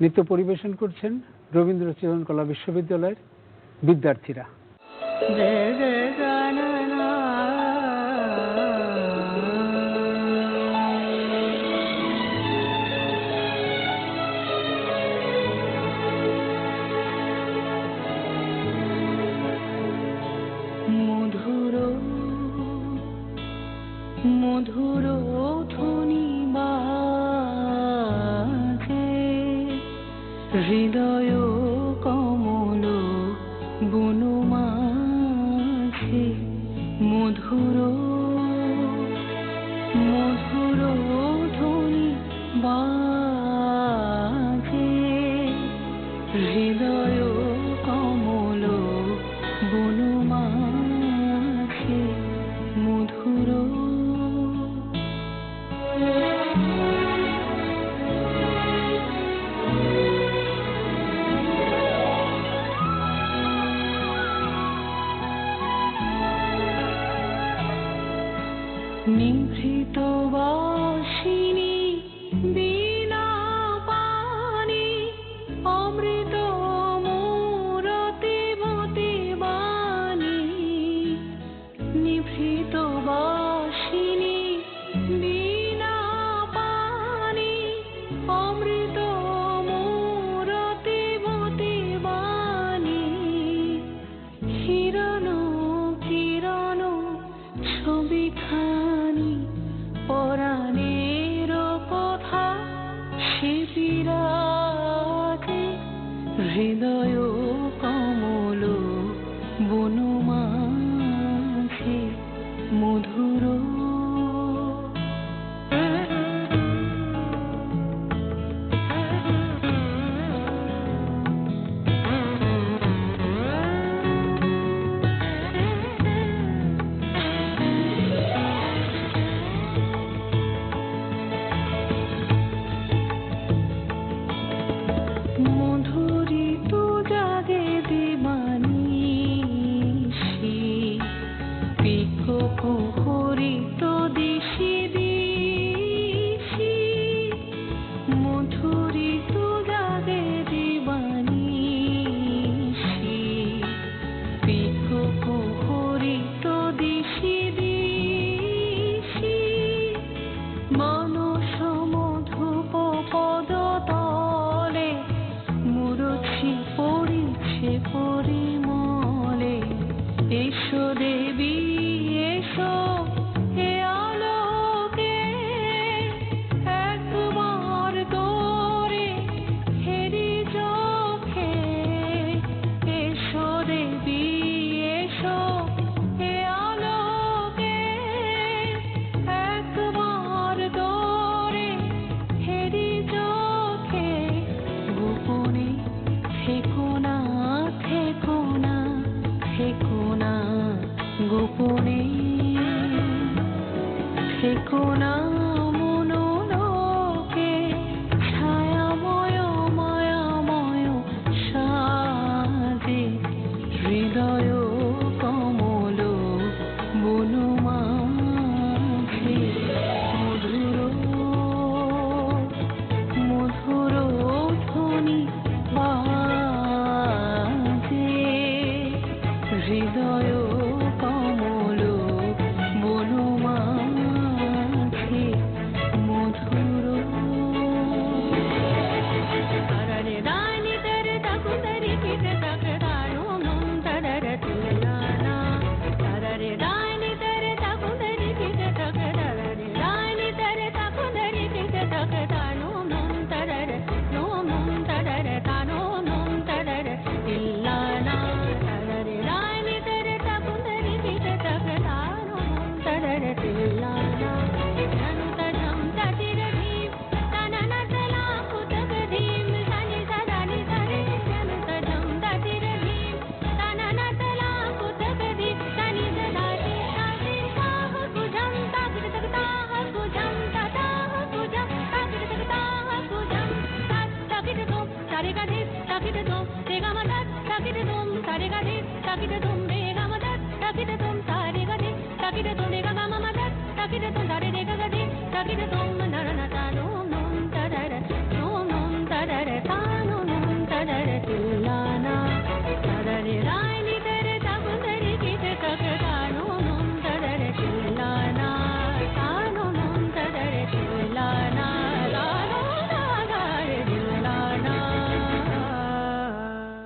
নৃত্য পরিবেশন করছেন রবীন্দ্রচরণ কলা বিশ্ববিদ্যালয়ের বিদ্যার্থীরা। মধুর ধ্বনি বাজে হৃদয় কমল বন মাঝে, মধুর মধুর ধ্বনি বাজে হৃদয় কমল বন মাঝে, মধুর নিভৃত বাসিনী বীণা পানি অমৃত মূরতি মতি বাণী, নিভৃত বাসিনী বীণা পানি অমৃত মূরতি মতি বাণী, হিরণ কিরণ ছবিখানি পরাণের কথা সে বিরাজে হৃদয় কমল বন মাঝে, মধুর মধুরিত জাগে দিবানিশি, পিকক হরিত দিশি দিশি, মধুরিত জাগে দিবানিশি, পিকক হরিত দিশি দিশি, মানস মধুপ পদতলে মুরছি পড়িছে পরিমলে, এসো দেবী এসো হে আলোকে একবার তোরে হেরি চোখে, এসো দেবী এসো হে আলোকে একবার তোরে হেরি চোখে, গোপনে থেকো না থেকো না থেকো না, গোপনে থেকো না মনোলোকে, ছায়াময় মায়াময় সাজে হৃদয় কমল বন মাঝে, মধুর মধুর ধ্বনি বাজে হৃদয় কমল বন মাঝে, মধুর তারারে দানি তেরে তাকুদারি কিতে তাকদানো মন তারারে তুলানা, তারারে দানি তেরে তাকুদারি কিতে তাকদারে দানি তেরে তাকুদারি কিতে তাকদানো মন তারারে নো মন তারারে তানো মন তারারে ইল্লানা, তারারে দানি তেরে তাকুদারি কিতে তাকদানো মন তারারে ইল্লানা, জানো তাজম তাজিরে ভীম তানানা তলা কুতক ধীম সানি সাদানি সারে, জানো তাজম তাজিরে ভীম তানানা তলা কুতক ধীম সানি সাদানি সারে, তাহ কুজম তাকির তকতাহ কুজম তাতাহ কুজম তাকির তকতাহ কুজম তাকির তুম সারে গাধি তাকির তুম রেগা মদত তাকির তুম সারে গাধি তাকির তুম রেগা মদত তাকির তুম সারে গাধি তাকির তুম রেগা মদত তাকির তুম সারে রেগা গাধি তাকির তুম নরনা তানো